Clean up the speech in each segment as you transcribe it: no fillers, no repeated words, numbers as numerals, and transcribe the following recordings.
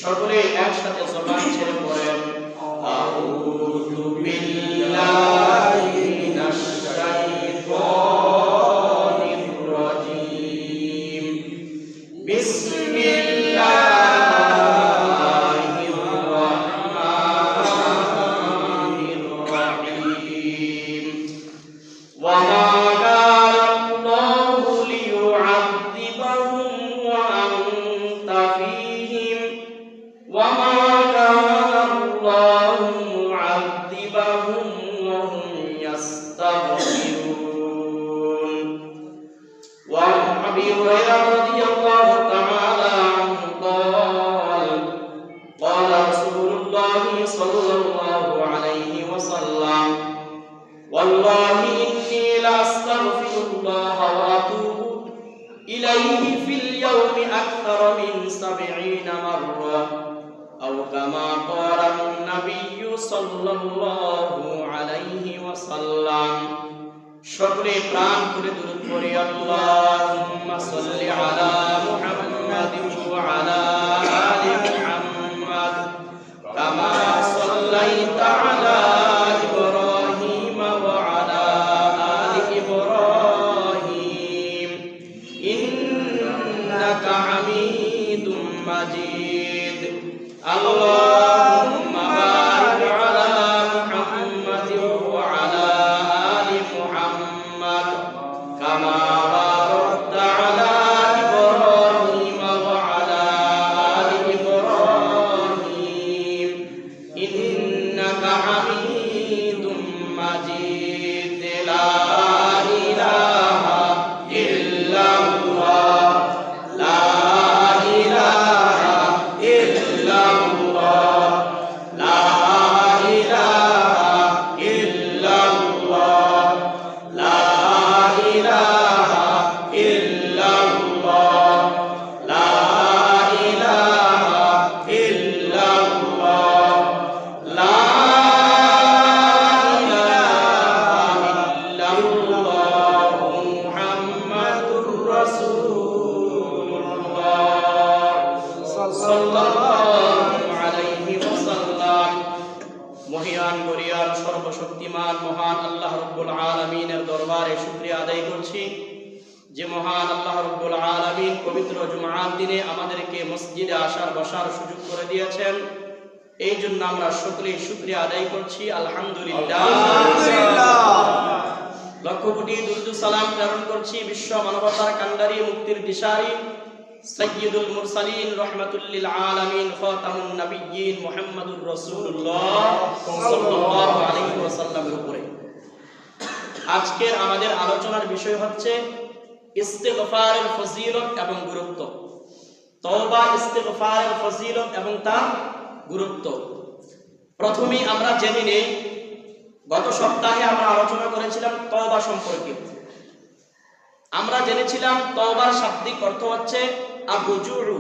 সকলে একসাথে জবান ছেড়ে পড়েন আউযু বিল্লাহি মিনাশ শাইতানির রাজীম বিসমিল্লাহির রাহমানির রাহিম ওয়া মা والله إني لأستغفر الله وأتوب إليه في اليوم أكثر من 70 مرة أو كما قال النبي صلى الله عليه وسلم সকলে প্রাণ করে দুরূদ পড়ি আল্লাহুম্মা সাল্লি আলা মুহাম্মাদিন ওয়া আলা আলি মুহাম্মাদ কামা সাল্লাইতা আলা ইব্রাহিম ওয়া আলা আলি ইব্রাহিম ইন্নাকা হামিদুম মাজিদ আল্লাহুম্মা বারিক আলা মুহাম্মাদিন ওয়া আলা আলি মুহাম্মাদ কামা বারাকতা আলা ইব্রাহিম ওয়া আলা আলি ইব্রাহিম ইন্নাকা হামিদুম মাজিদ লা ইলাহা ইল্লাল্লাহ লা ইলাহা ইল্লাল্লাহ লা ইলাহা ইল্লাল্লাহ লা ইলাহা ইল্লাল্লাহ লা ইলাহা ইল্লাল্লাহ লা ইলাহা ইল্লাল্লাহ মুহাম্মাদুর রাসূলুল্লাহ সাল্লাল্লাহু আলাইহি ওয়াসাল্লাম। মহিয়ান গরিয়ান সর্বশক্তিমান মহান আল্লাহ রাব্বুল আলামিনের দরবারে শুকরিয়া আদায় করছি যে মহান আল্লাহ রাব্বুল আলামিন পবিত্র জুমআর দিনে আমাদেরকে মসজিদে আসার বসার সুযোগ করে দিয়েছেন। এই জন্য আমরা সকলেই শুকরিয়া আদায় করছি আলহামদুলিল্লাহ। লক্ষ কোটি দুরূদ সালাম প্রেরণ করছি বিশ্ব মানবতার কান্ডারি মুক্তির দিশারি সাইয়্যিদুল মুরসালিন রাহমাতুল লিল আলামিন খাতামুন নবিয়্যিন মুহাম্মাদুর রাসূলুল্লাহ সাল্লাল্লাহু আলাইহি ওয়াসাল্লামের উপরে। আজকের আমাদের আলোচনার বিষয় হচ্ছে ইস্তিগফারের ফজিলত এবং গুরুত্ব। তওবা ইস্তিগফারের ফজিলত এবং তার গুরুত্ব। প্রথমেই আমরা জেনে নেই, গত সপ্তাহে আমরা আলোচনা করেছিলাম তওবা সম্পর্কে। আমরা জেনেছিলাম তওবার শাব্দিক অর্থ হচ্ছে আর-রুজুউ,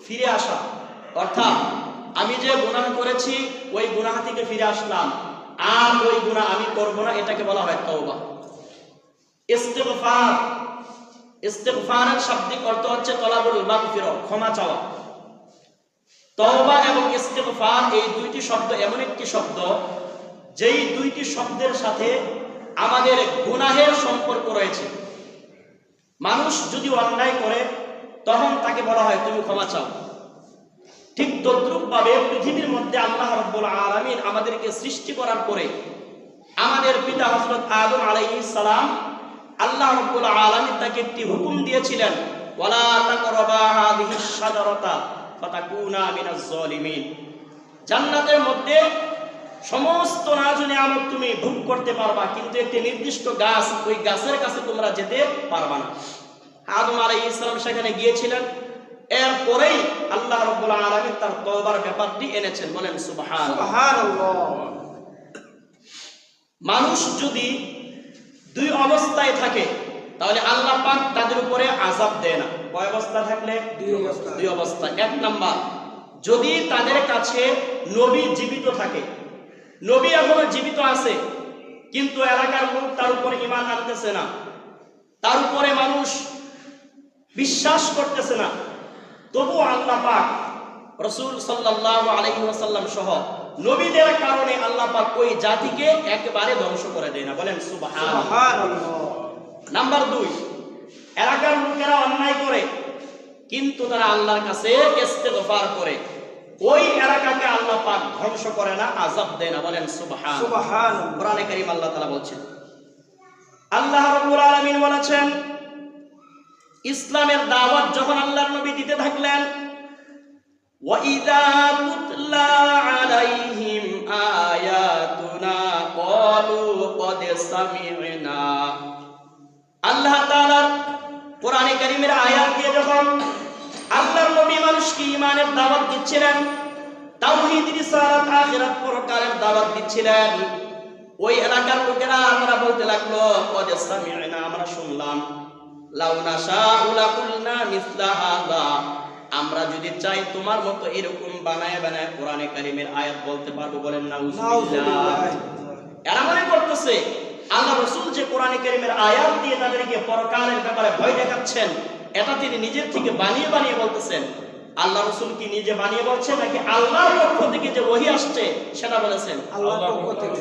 ফিরে আসা। অর্থাৎ আমি যে গুনাহ করেছি ওই গুনাহ থেকে ফিরে আসলাম, আর ওই গুনাহ আমি করব না, এটাকে বলা হয় তওবা। ইস্তিগফার, ইস্তিগফারের শাব্দিক অর্থ হচ্ছে তলাবুল মাগফিরা, ক্ষমা চাওয়া। তওবা এবং ইস্তিগফার এই দুইটি শব্দ এমন একটি শব্দ যেই দুইটি শব্দের সাথে আমাদের গুনাহের সম্পর্ক রয়েছে। মানুষ যদি অন্যায় করে তখন তাকে বলা হয় তুমি ক্ষমা চাও। ঠিক তদ্রূপভাবে পৃথিবীর মধ্যে আল্লাহ রাব্বুল আলামিন আমাদেরকে সৃষ্টি করার পরে আমাদের পিতা হযরত আদম আলাইহিস সালাম, আল্লাহ রাব্বুল আলামিন তাকে একটি হুকুম দিয়েছিলেন, ওয়ালা তাকরাবা হাযিহিস শাজারাতা ফাতাকুনা মিনাজ জালিমিন। জান্নাতের মধ্যে সমস্ত নাজ নিয়ামত তুমি ভোগ করতে পারবা, কিন্তু একটি নির্দিষ্ট গাছ, ওই গাছের কাছে তোমরা যেতে পারবা না। আদম আলাইহিস সালাম সেখানে গিয়েছিলেন। এরপরেই আল্লাহ রাব্বুল আলামিন তার তওবার ব্যাপারটি এনেছেন। বলেন সুবহানাল্লাহ। মানুষ যদি দুই অবস্থায় থাকে তাহলে আল্লাহ পাক তাদের উপরে আযাব দেয় না। কয় অবস্থা থাকলে? দুই অবস্থা। এক নাম্বার, যদি তাদের কাছে নবী জীবিত থাকে, নবী এখনো জীবিত আছে কিন্তু এলাকার লোক তার উপরে ঈমান আনতেছে না, তার উপরে মানুষ বিশ্বাস করতেছে না, তবু আল্লাহ পাক রাসূল সাল্লাল্লাহু আলাইহি ওয়াসাল্লাম সহ নবীদের কারণে আল্লাহ পাক ওই জাতিকে একেবারে ধ্বংস করে দেয় না, বলেন সুবহানাল্লাহ। নাম্বার 2, এলাকার লোকেরা অন্যায় করে কিন্তু তারা আল্লাহর কাছে ইস্তেগফার করে, ওই এলাকাকে আল্লাহ পাক ধ্বংস করে না, আযাব দেয় না, বলেন সুবহানাল্লাহ। কোরআনে কারীম আল্লাহ তাআলা বলছেন, আল্লাহ রাব্বুল আলামিন বলেছেন, ইসলামের দাওয়াত যখন আল্লাহর নবী দিতে থাকলেন, وَإِذَا تُتْلَى عَلَيْهِمْ آيَاتُنَا قَالُوا قَدْ سَمِعْنَا। আল্লাহ তাআলা কোরআনে কারীমের আয়াত দিয়ে যখন আল্লাহর নবী মানুষকে ঈমানের দাওয়াত দিচ্ছিলেন, তাওহীদ রিসালাত আখিরাত পরকালের দাওয়াত দিচ্ছিলেন, ওই এলাকার লোকেরা তারা বলতে লাগলো, قَدْ سَمِعْنَا, আমরা শুনলাম, লাউ নাশাউ লাকুলনা মিসলা হাযা, আমরা যদি চাই তোমার মতো এরকম বানায় বানায় কোরআনে কারীমের আয়াত বলতে পারবো, বলেন নাউযুবিল্লাহ। এরা মনে করতেছে আল্লাহ রাসূল যে কোরআনে কারীমের আয়াত দিয়ে তাদেরকে পরকালের ব্যাপারে ভয় দেখাচ্ছেন, এটা তিনি নিজের থেকে বানিয়ে বানিয়ে বলতেছেন। আল্লাহ রাসূল কি নিজে বানিয়ে বলছেন নাকি আল্লাহর পক্ষ থেকে যে ওহী আসছে সেটা বলেছেন? আল্লাহর পক্ষ থেকে।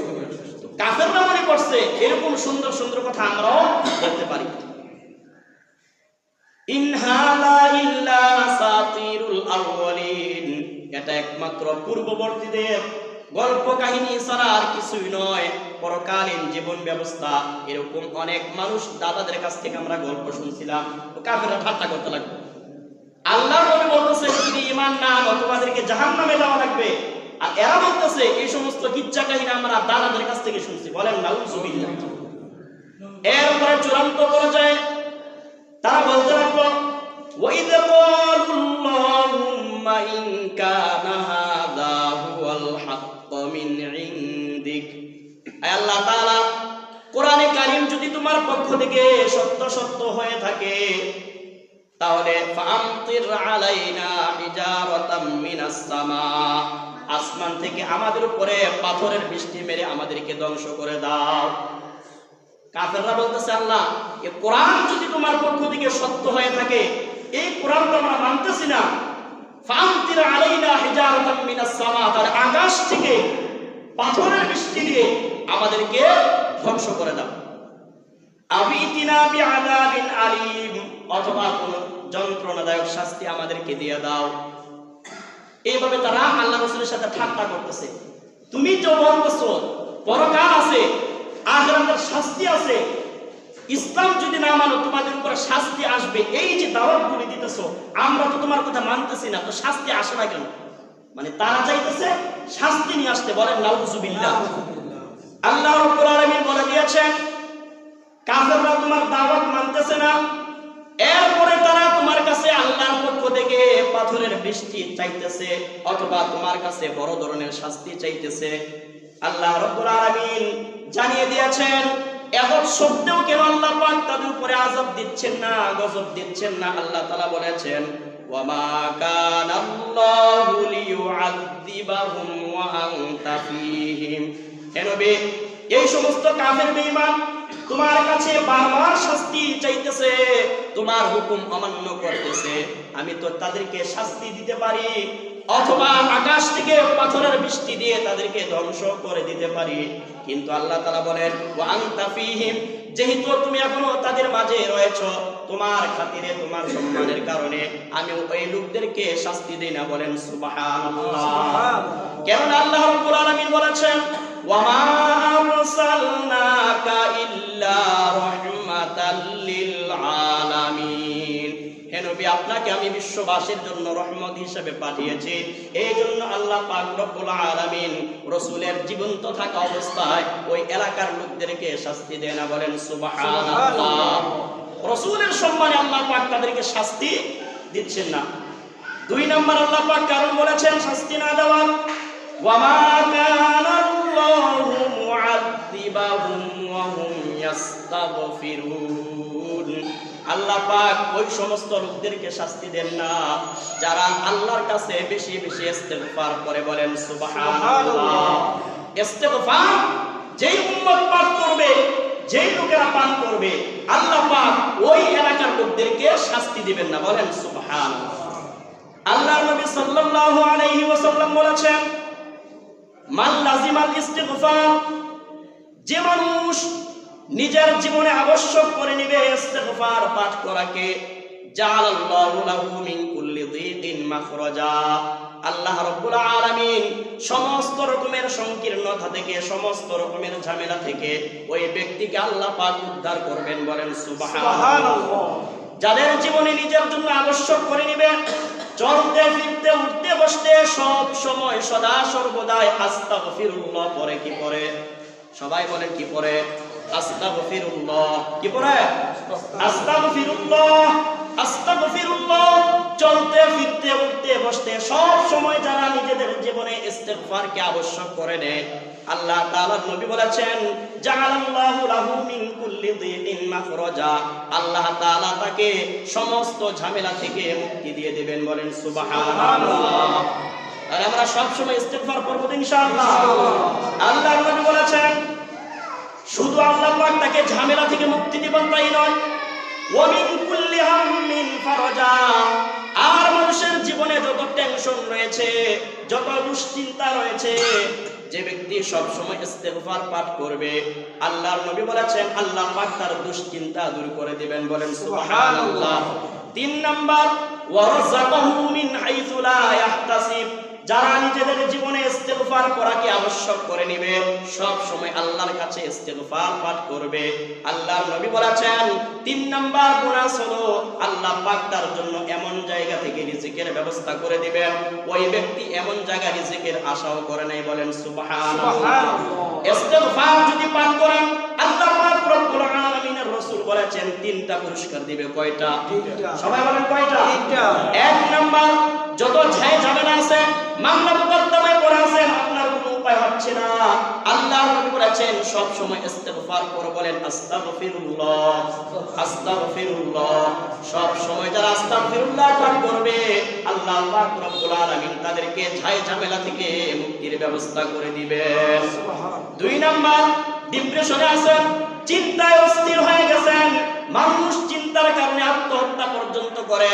কাফেররা মনে করছে এরকম সুন্দর সুন্দর কথা আমরাও বলতে পারি। ইন হাযা ইল্লা আসাতিরুল আউয়ালিন, এটা একমাত্র পূর্ববর্তীদের গল্প কাহিনী ছাড়া আর কিছুই নয়, পরকালীন জীবন ব্যবস্থা। এরকম অনেক মানুষ দাদাদের কাছ থেকে আমরা গল্প শুনছিলাম, তো কাফেররা ঠাট্টা করতে লাগবে। আল্লাহর নবী বলতেছে যদি ঈমান না আনো তোমাদেরকে জাহান্নামে যাওয়া লাগবে, আর এরা বলতেছে এই সমস্ত কিচ্ছা কাহিনী আমরা দাদাদের কাছ থেকে শুনছি, বলেন নাউযুবিল্লাহ। এরপরে চূড়ান্ত পর্যায়ে তারা বলতে লাগলো, وَإِذْ قَالُوا اللَّهُمَّ إِنْ كَانَ هَذَا هُوَ الْحَقُّ مِنْ عِنْدِكَ, আয় আল্লাহ তাআলা, কোরআনে কারীম যদি তোমার পক্ষ থেকে সত্য সত্য হয়ে থাকে, তাহলে ফামতির আলাইনা হিজারাতাম মিনাস সামা, আসমান থেকে আমাদের উপরে পাথরের বৃষ্টি মেরে আমাদেরকে ধ্বংস করে দাও। কাফেররা বলতেছে, আল্লাহ এই কোরআন যদি তোমার পক্ষ থেকে সত্য হয়ে থাকে, এই কোরআন তো আমরা মানতেছি না, ফামতির আলাইনা হিজারাতাম মিনাস সামা, তার আকাশ থেকে পাথরের বৃষ্টি দিয়ে আমাদেরকে ধ্বংস করে দাও। আবিতিনা বিআযাবিন আলীম, অথবা কোন যন্ত্রণাদায়ক শাস্তি আমাদেরকে দিয়ে দাও। এইভাবে তারা আল্লাহ রাসূলের সাথে ঠাট্টা করতেছে। তুমি তো বলতেছো পরকাল আছে, আখিরাতের শাস্তি আছে, ইসলাম যদি না মানো তোমাদের উপর শাস্তি আসবে, এই যে দাওয়াতগুলি দিতেছো আমরা তো তোমার কথা মানতেছি না, তো শাস্তি আসে না কেন? মানে তারা চাইতেছে শাস্তি নিয়ে আসতে, বলেন নাউযুবিল্লাহ। আল্লাহ রাব্বুল আলামিন বলে দিয়েছেন কাফেররা তোমার দাওয়াত মানতেছে না, এরপরে তারা তোমার কাছে আল্লাহর পক্ষ থেকে পাথরের বৃষ্টি চাইতেছে, অথবা তোমার কাছে বড় ধরনের শাস্তি চাইতেছে। আল্লাহ রাব্বুল আলামিন জানিয়ে দিয়েছেন এত সত্ত্বেও কেন আল্লাহ পাক তাদের উপরে আযাব দিচ্ছেন না, গজব দিচ্ছেন না। আল্লাহ তাআলা বলেছেন, ওয়া মা কানাল্লাহু লিয়ুআযযিবাহুম ওয়া আনতা ফীহিম, হে নবী এই সমস্ত কাফের বেঈমান তোমার কাছে বারবার শাস্তি চাইতেছে, তোমার হুকুম অমান্য করতেছে, আমি তো তাদেরকে শাস্তি দিতে পারি, অথবা আকাশ থেকে পাথরের বৃষ্টি দিয়ে তাদেরকে ধ্বংস করে দিতে পারি, কিন্তু আল্লাহ তাআলা বলেন ওয়া আনতা ফীহিম, যেহেতু তুমি এখনো তাদের মাঝে রয়েছো, তোমার খাতিরে তোমার সম্মানের কারণে আমি ওই লোকদেরকে শাস্তি দেই না, বলেন সুবহানাল্লাহ। কারণ আল্লাহ রাব্বুল আলামিন বলেছেন ওয়া মা আরসালনাকা ইল্লা রাহমাতাল লিল আলামিন, হে নবী আপনাকে আমি বিশ্ববাসীর জন্য রহমত হিসেবে পাঠিয়েছি। এই জন্য আল্লাহ পাক রব্বুল আলামিন রাসূলের জীবন্ত থাকা অবস্থায় ওই এলাকার লোকদেরকে শাস্তি দেয় না, বলেন সুবহানাল্লাহ। রাসূলের সম্মানে আল্লাহ পাক তাদেরকে শাস্তি দিচ্ছেন না। 2 নম্বর আল্লাহ পাক কারণ বলেছেন শাস্তি না দেওয়ার, ওয়া মা কানাল্লাহু মুআযযিবাহুম ওয়া হুম ইস্তাগফিরুন, আল্লাহ পাক ওই সমস্ত লোকদেরকে শাস্তি দেন না যারা আল্লাহর কাছে বেশি বেশি ইস্তেগফার করে, বলেন সুবহানাল্লাহ। ইস্তেগফার যেই উম্মত পাঠ করবে, যেই লোকেরা পাঠ করবে, আল্লাহ পাক ওই এলাকার লোকদেরকে শাস্তি দিবেন না, বলেন সুবহানাল্লাহ। আল্লাহর নবী সাল্লাল্লাহু আলাইহি ওয়াসাল্লাম বলেছেন, মান লাজিমাল ইস্তিগফার, যে মানুষ নিজের জীবনে আবশ্যক করে নেবে ইস্তিগফার পাঠ করাকে, জাআলাল্লাহু লাহু মিন কুল্লি যিকিন মাখরাজা, আল্লাহ রাব্বুল আলামিন সমস্ত রকমের সংকীর্ণতা থেকে, সমস্ত রকমের ঝামেলা থেকে ওই ব্যক্তিকে আল্লাহ পাক উদ্ধার করবেন। বলেন সুবহানাল্লাহ। যাদের জীবনে নিজের জন্য আবশ্যক করে নেবে, চলতে ফিরতে উঠতে বসতে সব সময় সদা সর্বদাই আস্তাগফিরুল্লাহ পড়ে। কি পড়ে? সবাই বলেন কি পড়ে? আস্তাগফিরুল্লাহ। কি পড়ে? আস্তাগফিরুল্লাহ, আস্তাগফিরুল্লাহ। চলতে ফিরতে উঠতে বসতে সব সময় যারা নিজেদের জীবনে ইস্তিগফারকে আবশ্যক করে নেয়, আল্লাহ তাআলার নবী বলেছেন, জাআলাল্লাহু লাহু মিন কুল্লি যিকিন মাখরাজা, আল্লাহ তাআলা তাকে সমস্ত ঝামেলা থেকে মুক্তি দিয়ে দিবেন। বলেন সুবহানাল্লাহ। আর আমরা সব সময় ইস্তিগফার করব ইনশাআল্লাহ। আল্লাহর নবী বলেছেন, শুধু আল্লাহ পাক তাকে ঝামেলা থেকে মুক্তি দিবেন তাই নয়, ওয়া মিন কুল্লি হাম্মিন ফারাজা, আর মানুষের জীবনে যত টেনশন রয়েছে, যত দুশ্চিন্তা রয়েছে, যে ব্যক্তি সব সময় ইস্তিগফার পাঠ করবে, আল্লাহর নবী বলেছেন আল্লাহ পাক তার দুশ্চিন্তা দূর করে দিবেন। বলেন সুবহানাল্লাহ। 3 নাম্বার, ওয়ারাযাকাহু মিন হাইসু লা ইয়াহতাসিব, যারা নিজেদের জীবনে ইস্তিগফার করাকে আবশ্যক করে নেবে, সব সময় আল্লাহর কাছে ইস্তিগফার পাঠ করবে, আল্লাহর নবী বলেছেন 3 নাম্বার বোনাস হলো আল্লাহ পাক তার জন্য এমন জায়গা থেকে রিজিকের ব্যবস্থা করে দিবেন, ওই ব্যক্তি এমন জায়গা রিজিকের আশাও করে নাই। বলেন সুবহানাল্লাহ। ইস্তিগফার যদি পাঠ করেন, আল্লাহ পাক রব্বুল আলামিনের রাসূল বলেছেন 3টা পুরস্কার দিবে। কয়টা? সবাই বলেন কয়টা? 1 নাম্বার, যত ঝামেলা আছে, মামলা মুকদ্দমায় পড়ে আছেন, আপনার কোনো উপায় হচ্ছে না, আল্লাহর নবী বলেছেন সব সময় ইস্তিগফার করে বলেন আস্তাগফিরুল্লাহ, আস্তাগফিরুল্লাহ। সব সময় যারা আস্তাগফিরুল্লাহ পাঠ করবে, আল্লাহ পাক রব্বুল আলামিন তাদেরকে ঝামেলা থেকে মুক্তির ব্যবস্থা করে দিবেন। সুবহানাল্লাহ। 2 নাম্বার, ডিপ্রেশনে আছেন, চিন্তায় অস্থির হয়ে গেছেন, মানুষ চিন্তার কারণে আত্মহত্যা পর্যন্ত করে,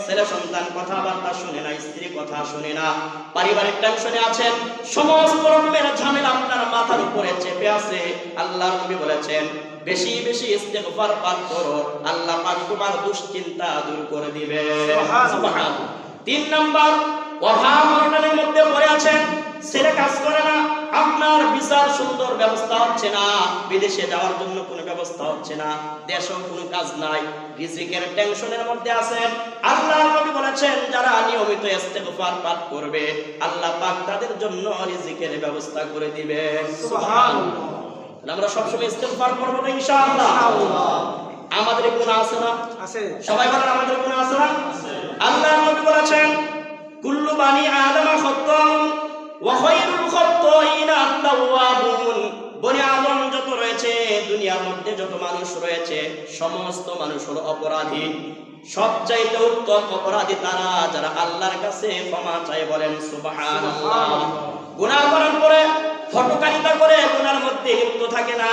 ছেলে সন্তান কথাবার্তা শুনে না, স্ত্রী কথা শুনে না, পারিবারিক টেনশনে আছেন, সমস্ত রকমের ঝামেলা আপনার মাথার উপরে চেপে আছে, আল্লাহর নবী বলেছেন বেশি বেশি ইস্তিগফার পাঠ করো, আল্লাহ পাক তোমার দুশ্চিন্তা দূর করে দিবে। সুবহানাল্লাহ। 3 নাম্বার, অভাব অনটনের মধ্যে পড়ে আছেন, ছেলে কাজ করে না, আপনার বিচার সুন্দর ব্যবস্থা হচ্ছে না, বিদেশে যাওয়ার জন্য কোনো ব্যবস্থা হচ্ছে না, দেশেও কোনো কাজ নাই, রিজিকের টেনশনের মধ্যে আছেন, আল্লাহর নবী বলেছেন যারা নিয়মিত ইস্তিগফার পাঠ করবে, আল্লাহ পাক তাদের জন্য রিজিকের ব্যবস্থা করে দিবেন। সুবহানাল্লাহ। আমরা সব সময় ইস্তিগফার করব না ইনশাআল্লাহ। আমাদের গুনাহ আছে না? আছে। সবাই বলেন আমাদের গুনাহ আছে না? আছে। আল্লাহর নবী বলেছেন কুল্লু বানি আদম খাত্তাউন ওয়া খায়রুল খাত্তাইনা আত-তাওয়াবুন, বনি আদম যত রয়েছে, দুনিয়ার মধ্যে যত মানুষ রয়েছে, সমস্ত মানুষ হলো অপরাধী, সবচাইতে উত্তম অপরাধী তারা যারা আল্লাহর কাছে ক্ষমা চায়। বলেন সুবহানাল্লাহ। গুনাহ করার পরে হটকারিতা করে গুনার মধ্যে লিপ্ত থাকে না,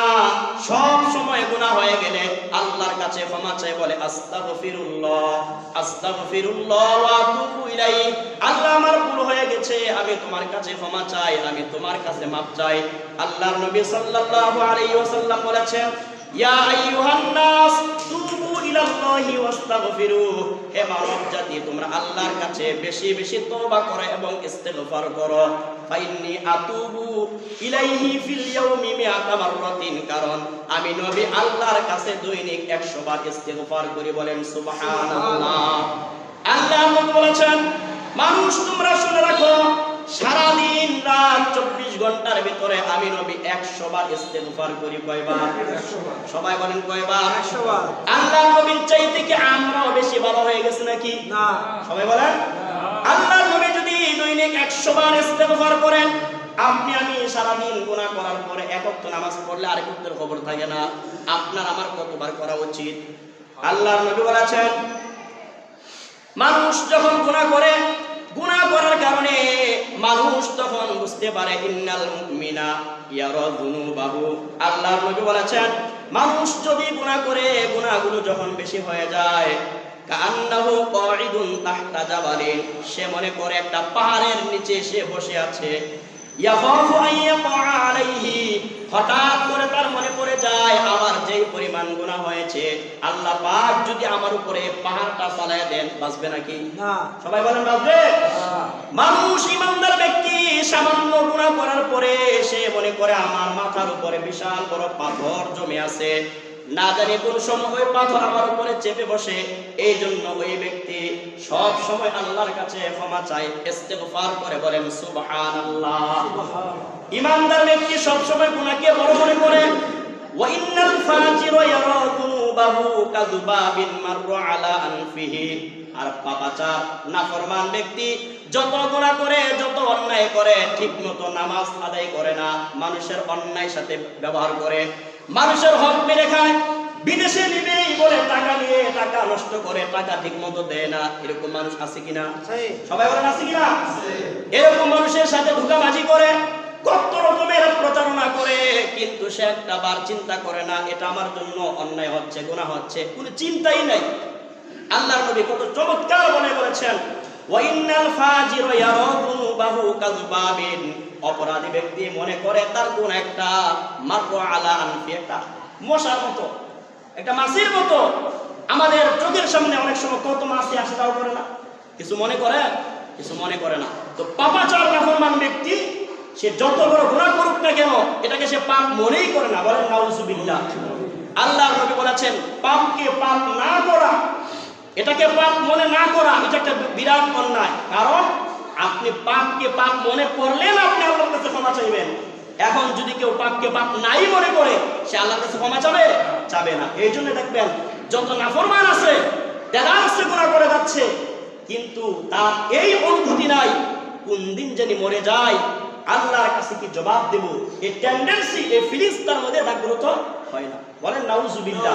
সব সময় গুনাহ হয়ে গেলে আল্লাহর কাছে ক্ষমা চায়, বলে আস্তাগফিরুল্লাহ, আস্তাগফিরুল্লাহ ওয়া আতুবু ইলাইহি, আল্লাহ আমার ভুল হয়ে গেছে, আমি তোমার কাছে ক্ষমা চাই, আমি তোমার কাছে মাফ চাই। আল্লাহর নবী সাল্লাল্লাহু আলাইহি ওয়াসাল্লাম বলেছেন, ইয়া আইয়ুহান নাস তুবু ইলাল্লাহি ওয়াস্তাগফিরু, হে মানব জাতি তোমরা আল্লাহর কাছে বেশি বেশি তওবা করো এবং ইস্তিগফার করো, ফাইন্নী আতুবু ইলাইহি ফিল ইয়াউমি মিআতা মাররাতিন, কারণ আমি নবী আল্লাহর কাছে দৈনিক 100 বার ইস্তিগফার করি। বলেন সুবহানাল্লাহ। আল্লাহ বলেছেন মানুষ তোমরা শুনে রাখো, সারা দিন রাত 24 ঘন্টার ভিতরে আমি নবী 100 বার ইস্তিগফার করি। কয়বার? 100 বার। সবাই বলেন কয়বার? 100 বার। আল্লাহ নবীর চাইতে কি আমরাও বেশি ভালো হয়ে গেছি নাকি? না। সবাই বলেন আল্লাহ নবী যদি দৈনিক 100 বার ইস্তিগফার করেন, আপনি আমি সারা দিন গুনাহ করার পরে এক ওয়াক্ত নামাজ পড়লে আরেক ওয়াক্তের খবর থাকে না, আপনার আমার কতবার করা উচিত? আল্লাহর নবী বলেছেন মানুষ যখন গুনাহ করে, গুনাহ করার কারণে মানুষ তখন বুঝতে পারে ইন্নাল মুমিনা ইয়ারা যুনুবাহু, আল্লাহর নবী বলেছেন মানুষ যদি গুনাহ করে, গুনাহগুলো যখন বেশি হয়ে যায়, কান্নাহু কাঈদুন তাহতা জাবালিন, সে মনে করে একটা পাহাড়ের নিচে সে বসে আছে। ইয়াখাফু আইয়াকা আলাইহি, হঠাৎ করে তার মনে পড়ে যায় আমার যেই পরিমাণ গুনাহ হয়েছে, আল্লাহ পাক যদি আমার উপরে পাহাড়টা চালায় দেন, বাঁচবে নাকি? না। সবাই বলেন বাঁচবে? মানুষ ইমানদার ব্যক্তি সামান্য গুনাহ করার পরে সে মনে করে আমার মাথার উপরে বিশাল বড় পাথর জমে আছে, না জানি কোন সময় ওই পাথর আমার উপরে চেপে বসে। এই জন্য ওই ব্যক্তি সব সময় আল্লাহর কাছে ক্ষমা চায়, ইস্তিগফার করে, বলেন সুবহানাল্লাহ। ইমানদার ব্যক্তি সব সময় গুনাহকে বড় মনে করে। ওয়া ইন্নাল ফাজিরা ইয়ারা যুনুবাহু কাযুবাবিন মাররা আলা আনফিহি, আর পাপাচার নাফরমান ব্যক্তি যত গুনাহ করে, যত অন্যায় করে, ঠিকমতো নামাজ আদায় করে না, মানুষের অন্যায়ের সাথে ব্যবহার করে, মানুষের হক মেরে খায়, বিদেশে নিবেই বলে টাকা নিয়ে টাকা নষ্ট করে, টাকা ঠিকমতো দেয় না। এরকম মানুষ আছে কিনা? সবাই বলেন আছে কিনা? এরকম মানুষের সাথে ধোঁকাবাজি করে, কত রকমের প্রতারণা করে, কিন্তু সে একটা বার চিন্তা করে না এটা আমার জন্য অন্যায় হচ্ছে, গুনাহ হচ্ছে, কোনো চিন্তাই নাই। আল্লাহর নবী কত চমৎকার বলেছেন, ওয়া ইন্নাল ফাজিরা ইয়ারা যুনুবাহু কাযুবাবিন, অপরাধী ব্যক্তি মনে করে তার কোন একটা মাররা আলা আনফি, একটা মশার মতো, একটা মাছির মতো আমাদের চোখের সামনে অনেক সময় কত মাছি আসে, তাও করে না, কিছু মনে করে, কিছু মনে করে না। তো পাপাচার নাফরমান ব্যক্তি সে যত বড় গুনাহ করুক না কেন এটাকে সে পাপ মনেই করে না, বলেন নাউযুবিল্লাহ। আল্লাহর নবী বলেছেন পাপকে পাপ না করা, এটাকে পাপ মনে না করা, এটা একটা বিরাট অন্যায়। কারণ আপনি পাপকে পাপ মনে করলেন আপনি আল্লাহর কাছে ক্ষমা চাইবেন। এখন যদি কেউ পাপকে পাপ নাই মনে করে, সে আল্লাহর কাছে ক্ষমা চাবে না। এই জন্য দেখবেন যত নাফরমান আছে তেলাওয়াতে গুনাহ করে যাচ্ছে, কিন্তু তার এই অনুভূতি নাই কোন দিন জানি মরে যায়, আল্লাহর কাছে কি জবাব দেব, এই টেন্ডেন্সি, এই ফিলিংস তার মধ্যে জাগ্রত হয় না, বলেন নাউযুবিল্লাহ।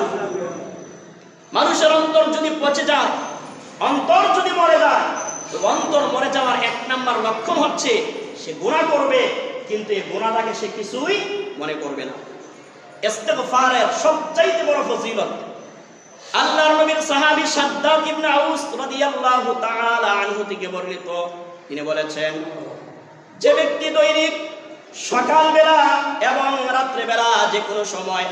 মানুষের অন্তর যদি পচে যায়, অন্তর যদি মরে যায়, তো অন্তর মরে যাওয়ার এক নাম্বার লক্ষণ হচ্ছে সে গুনাহ করবে, কিন্তু এই গুনাহটাকে সে কিছুই মনে করবে না। ইস্তিগফারের সবচাইতে বড় ফজিলত আল্লাহর নবীর সাহাবী শাদ্দাদ ইবনে আউস রাদিয়াল্লাহু তাআলা আনহু থেকে বর্ণিত, তিনি বলেছেন যে ব্যক্তি দৈনিক সকালবেলা এবং রাত্রিবেলা যে কোনো সময়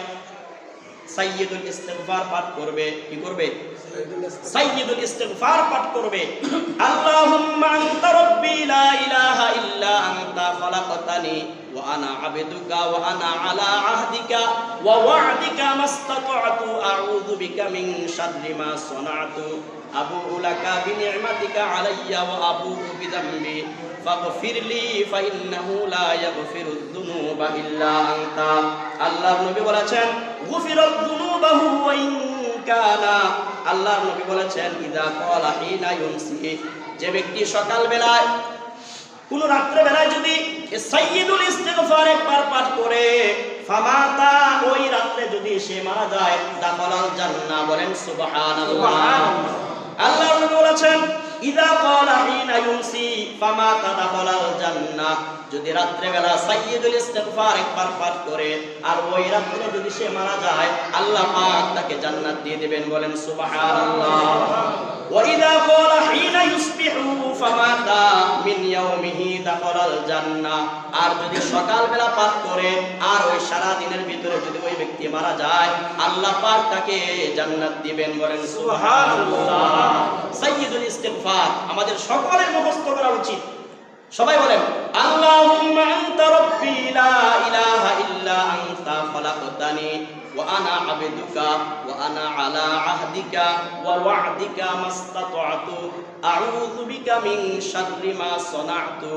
সাইয়্যিদুল ইস্তিগফার পাঠ করবে, কি করবে? সাইয়্যিদুল ইস্তিগফার পাঠ করবে। আল্লাহুম্মা আনতা রাব্বি লা ইলাহা ইল্লা আনতা খালাকতানি ওয়া আনা আবদুকা ওয়া আনা আলা আহদিকা ওয়া ওয়া'দিকা মাসতাতa'তু আউযু বিকা মিন শাররি মা সানা'তু আবুউ লাকা বিনি'মাতিকা আলাইয়া ওয়া আবুউ বিযামবি ফাগফিরলি ফাইন্নাহু লা ইয়াগফিরুয যুনুবা ইল্লা আনতা। আল্লাহর নবী বলেছেন গুফিরাত যুনুবাহু ওয়া ইন কানা, আল্লাহর নবী বলেছেন ইযা ক্বালা হিনা ইউমসি, যে ব্যক্তি সকাল বেলায় কোন রাত্রে বেলায় যদি সাইয়্যিদুল ইস্তিগফার একবার পাঠ করে, ফামাতা, ওই রাতে যদি সে মারা যায়, দাখালাল জান্নাহ, বলেন সুবহানাল্লাহ। আল্লাহর নবী বলেছেন ইযা ক্বালা হিনা ইউমসি ফামাতা দাখালাল জান্নাহ, যদি রাত্রে বেলা সাইয়্যিদুল ইস্তিগফার একবার পাঠ করে আর ওই রাতে যদি সে মারা যায়, আল্লাহ পাক তাকে জান্নাত দিয়ে দিবেন, বলেন সুবহানাল্লাহ। ওয়া ইযা ক্বালা হিনা ইউসবিহু ফামাতা মিন ইয়াউমিহি দাখালাল জান্নাহ, আর যদি সকাল বেলা পাঠ করে আর ওই সারা দিনের ভিতরে যদি ওই ব্যক্তি মারা যায়, আল্লাহ পাক তাকে জান্নাত দিবেন, বলেন সুবহানাল্লাহ। সাইয়্যিদুল ইস্তিগফার আমাদের সকলের মুখস্থ করা উচিত। সবাই বলেন আল্লাহুম্মা আনতা রাব্বি লা ইলাহা ইল্লা আনতা খালাকতানি ওয়া আনা আবদুকা ওয়া আনা আলা আহদিকা ওয়া ওয়া'দিকা মাসতাতa'তু আউযু বিকা মিন শাররি মা সানা'তু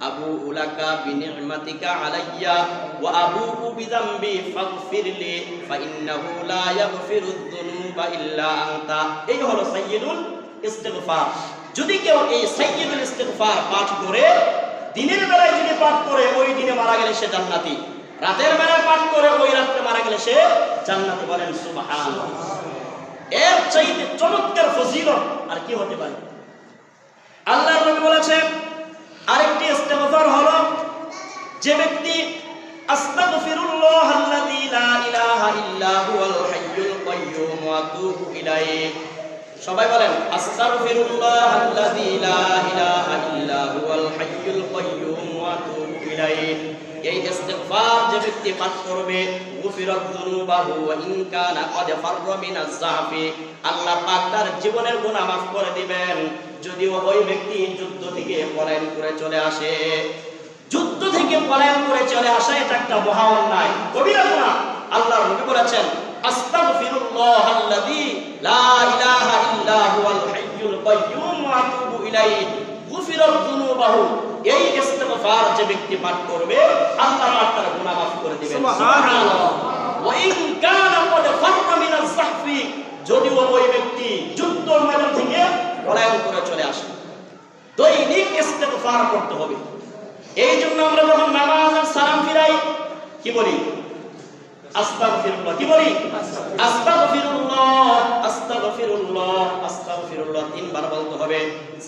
আবুউ লাকা বিনি'মাতিকা আলাইয়া ওয়া আবুউ বিযামবি ফাগফিরলি ফাইন্নাহু লা ইয়াগফিরুয যুনুবা ইল্লা আনতা। এই হলো সাইয়্যিদুল ইস্তিগফার। যদি কেউ এই সাইয়্যিদুল ইস্তিগফার পাঠ করে, দিনের বেলায় যদি পাঠ করে ওই দিনে মারা গেলে সে জান্নাতি, রাতের বেলায় পাঠ করে ওই রাতে মারা গেলে সে জান্নাতি, বলেন সুবহানাল্লাহ। এর চাইতে চমৎকার ফজিলত আর কি হতে পারে? আল্লাহর নবী বলেছেন আরেকটি ইস্তিগফার হলো যে ব্যক্তি আস্তাগফিরুল্লাহাল্লাযী লা ইলাহা ইল্লা হুয়াল হাইয়ুল কাইয়্যুম ওয়া আতুবু ইলাইহি, সবাই বলেন আস্তাগফিরুল্লাহাল্লাযী লা ইলাহা ইল্লা হুয়াল হাইয়ুল কাইয়্যুম ওয়া আতুবু ইলাইহি। এই ইস্তিগফার যে ব্যক্তি পাঠ করবে গুফিরাত যুনুবাহু ওয়া ইন কানা ক্বাদ ফাররা মিনাজ যাফি, আল্লাহ পাক তার জীবনের গুনাহ মাফ করে দিবেন যদিও ওই ব্যক্তি যুদ্ধ থেকে পলায়ন করে চলে আসে। যুদ্ধ থেকে পলায়ন করে চলে আসা এটা একটা মহা অন্যায়, কবিরা গুনাহ। আল্লাহর নবী বলেছেন আস্তাগফিরুল্লাহাল্লাযী লা ইলাহা ইল্লা হুয়াল হাইয়ুল কাইয়্যুম ওয়া আতুবু ইলাইহি গুফিরাত যুনুবাহু। এই ইস্তিগফার যে ব্যক্তি পাঠ করবে আল্লাহ পাক তার গুনাহ মাফ করে দিবেন। সুবহানাল্লাহ। ওয়া ইন কানা ক্বাদ ফাররা মিনাজ যাহফি, যদিও ওই ব্যক্তি যুদ্ধ ময়দান থেকে পলায়ন করে চলে আসে। দৈনিক ইস্তিগফার করতে হবে। এই জন্য আমরা যখন নামাজের সালাম ফিরাই কি বলি? আস্তাগফিরুল্লাহ। কি বলি? আস্তাগফিরুল্লাহ, আস্তাগফিরুল্লাহ, আস্তাগফিরুল্লাহ তিনবার বলতে হবে।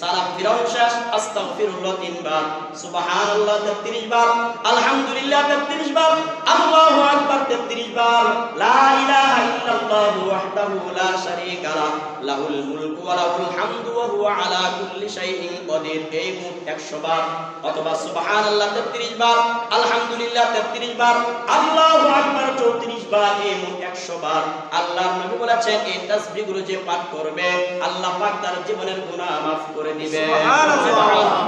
সালাম ফিরানো শেষ আস্তাগফিরুল্লাহ তিনবার, সুবহানাল্লাহ 33 বার, আলহামদুলিল্লাহ 33 বার, আল্লাহু আকবার 33 বার, লা ইলাহা ইল্লাল্লাহু ওয়াহদাহু লা শারীকা লাহু লাহুল মুলকু ওয়া লাহুল হামদু ওয়া হুয়া আলা কুল্লি শাইইন কাদির। এই মোট 100 বার। অথবা সুবহানাল্লাহ 33 বার, আলহামদুলিল্লাহ 33 বার, আল্লাহু আকবার 34 বার, এই মোট 100 বার। আল্লাহর নবী বলেছেন এই তাসবিহগুলো যে পাঠ করবে আল্লাহ পাক তার জীবনের গুনাহ মাফ করে দিবেন। সুবহানাল্লাহ।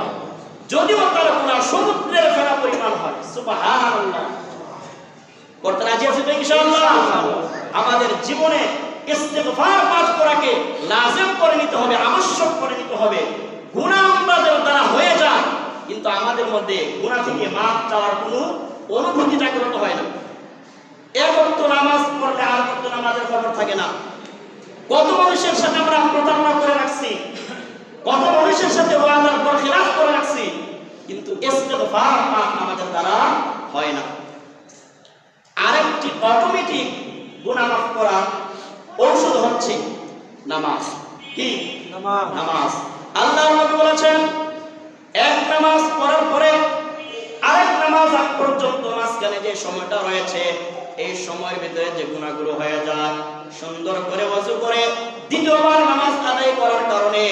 যদিও তার গুনাহ সমুদ্রের ফেনা পরিমাণ হয়। সুবহানাল্লাহ। করতে রাজি আছেন তো ইনশাআল্লাহ? আমাদের জীবনে ইস্তিগফার পাঠ করাকে লাজিম করে নিতে হবে, আবশ্যক করে নিতে হবে। গুনাহ আমাদের দ্বারা হয়ে যায় কিন্তু আমাদের মধ্যে গুনাহ থেকে মাফ চাওয়ার কোনো অনুভূতি জাগ্রত হয় না। এক ওয়াক্ত নামাজ পড়লে আর ওয়াক্ত নামাজের খবর থাকে না। কত মানুষের সাথে আমরা প্রতারণা করে রাখছি, কত মানুষের সাথে ওয়াদার বরখিলাফ করে রাখছি, কিন্তু ইস্তিগফার পাঠ আমাদের দ্বারা হয় না। আরেকটি অটোমেটিক গুনাহ মাফ করার ঔষধ হচ্ছে নামাজ। কি? নামাজ। আল্লাহর নবী বলেছেন এক নামাজ পড়ার পরে আরেক নামাজ আগ পর্যন্ত মাঝখানে যে সময়টা রয়েছে এই সময়ের ভিতরে যে গুনাহগুলো হয়ে যায়, সুন্দর করে ওযু করে দ্বিতীয়বার নামাজ আদায় করার কারণে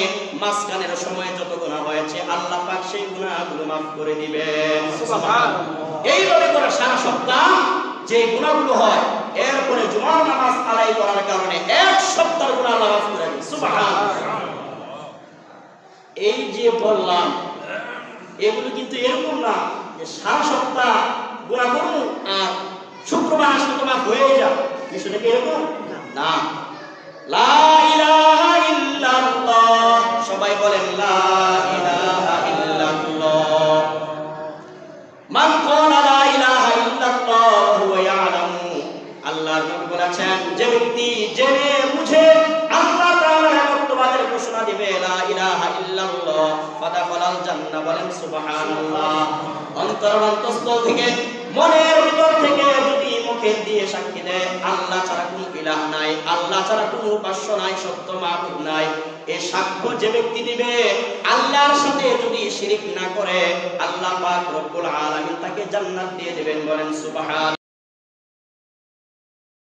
মাঝখানের সময়ে যত গুনাহ হয়েছে আল্লাহ পাক সেই গুনাহগুলো মাফ করে দিবেন। সুবহানাল্লাহ। এইভাবে করে সারা সপ্তাহ যে গুনাহগুলো হয় এরপরে জুমার নামাজ আদায় করার কারণে এক সপ্তাহের গুনাহ আল্লাহ মাফ করে দেন। সুবহানাল্লাহ। এই যে বললাম এগুলো কিন্তু এরকম না যে সারা সপ্তাহ গুনাহ করব আর শুক্রবার আসলে তো মাফ হয়ে যায়, বিষয়টা কি এরকম না। লা ইলাহা ইল্লাল্লাহ, সবাই বলেন লা ইলাহা ইল্লাল্লাহ। মান ক্বালা লা ইলাহা ইল্লাল্লাহ হুয়া ইয়ালামু, আল্লাহর নবী বলেছেন যে ব্যক্তি জেনে বুঝে আল্লাহ তাআলার একত্ববাদের ঘোষণা দিবে লা ইলাহা ইল্লাল্লাহ ফাদাখালাল জান্নাহ, বলেন সুবহানাল্লাহ। অন্তরস্থল থেকে মনের ভিতর থেকে যদি মুখে দিয়ে সাক্ষী দেয় আল্লাহ ছাড়া কোনো ইলাহ নাই, আল্লাহ ছাড়া কোনো উপাস্য নাই, সত্য মাবুদ নাই, এই সাক্ষ্য যে ব্যক্তি দিবে আল্লাহর সাথে যদি শিরিক না করে আল্লাহ পাক রব্বুল আলামিন তাকে জান্নাত দিয়ে দিবেন, বলেন সুবহান।